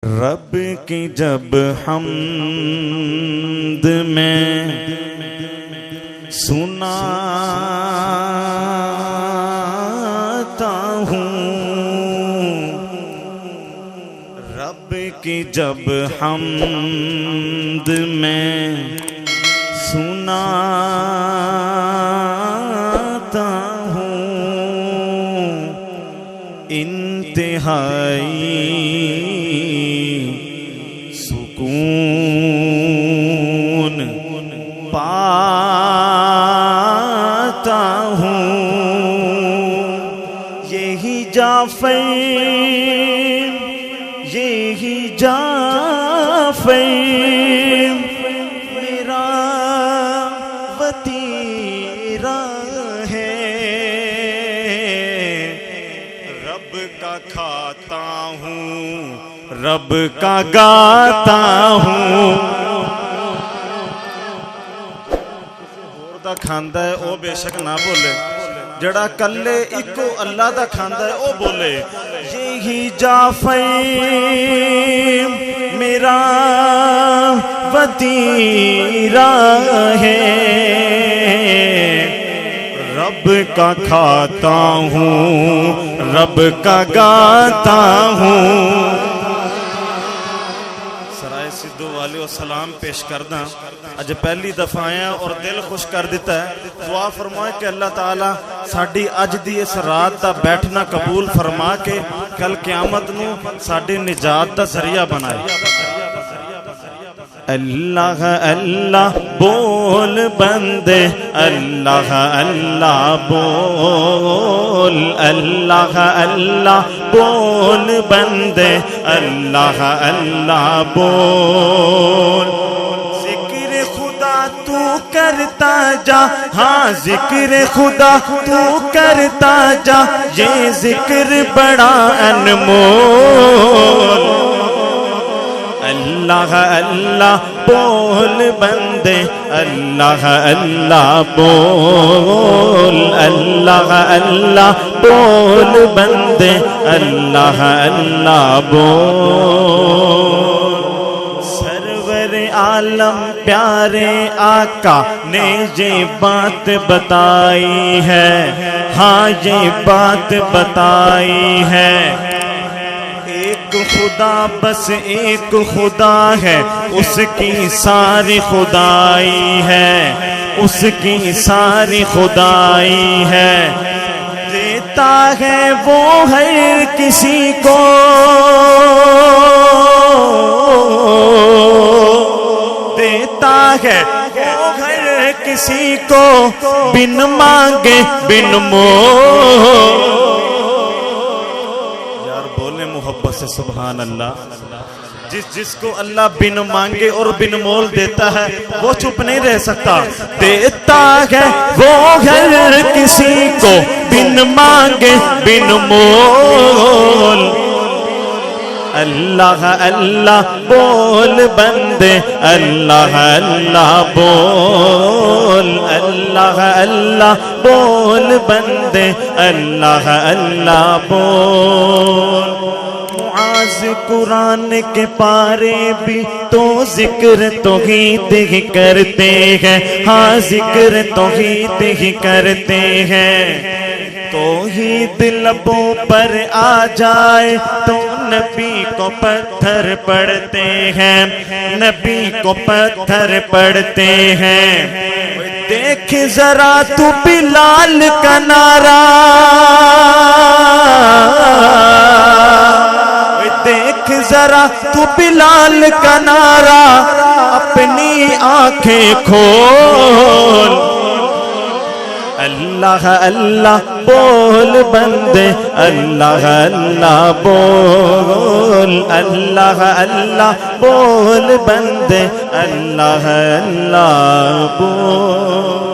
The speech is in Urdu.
رب کی جب حمد میں سناتا ہوں، رب کی جب حمد میں سناتا ہوں، انتہائی سکون پاتا ہوں، یہی جعفر میرا وتیرا ہے، رب کا کھاتا ہوں، رب کا گاتا ہوں، اور دا کھاندا ہے او بے شک نہ بولے، جڑا کلے اکو اللہ دا کھاندا ہے او بولے، یہی جعفر میرا وتیرا ہے، رب کا کھاتا ہوں، رب کا گاتا ہوں۔ سرائے سدھو والے و سلام پیش کردہ اج پہلی دفعہ آیا اور دل خوش کر دیتا ہے، دعا فرمائے کہ اللہ تعالیٰ ساڑی اج دی اس رات دا بیٹھنا قبول فرما کے کل قیامت نو ساڑی نجات دا ذریعہ بنائے۔ اللہ اللہ بول بندے، اللہ اللہ بول، اللہ اللہ بول بندے، اللہ اللہ بول، ذکر خدا تو کرتا جا، ہاں ذکر خدا تو کرتا جا، یہ ذکر بڑا انمول، اللہ اللہ بول بندے، اللہ اللہ بول، اللہ اللہ بول بندے، اللہ اللہ بول۔ سرور عالم پیارے آقا نے یہ بات بتائی ہے، ہاں یہ بات بتائی ہے، ایک خدا بس ایک خدا ہے، اس کی ساری خدائی ہے، اس کی ساری خدائی ہے، دیتا ہے وہ ہر کسی کو، دیتا ہے وہ ہر کسی کو، بن مانگے بن مول، محبت سے سبحان اللہ۔ جس کو اللہ بن مانگے اور بن مول دیتا ہے وہ چپ نہیں رہ سکتا، دیتا ہے وہ ہر کسی کو، بن مانگے بن مول، اللہ اللہ بول بندے، اللہ اللہ بول، اللہ اللہ بول بندے، اللہ اللہ بول۔ معاذ قرآن کے پارے بھی تو ذکر توحید ہی کرتے ہیں، ہاں ذکر توحید ہی کرتے ہیں، توحید لبوں پر آ جائے تو نبی کو پتھر پڑتے ہیں، نبی کو پتھر پڑتے ہیں، دیکھ ذرا تو بلال کا نعرہ، دیکھ ذرا تو بلال کا نعرہ، اپنی آنکھیں کھول، اللہ اللہ بول بندے، اللہ اللہ بول، اللہ اللہ بول بندے، اللہ اللہ بول۔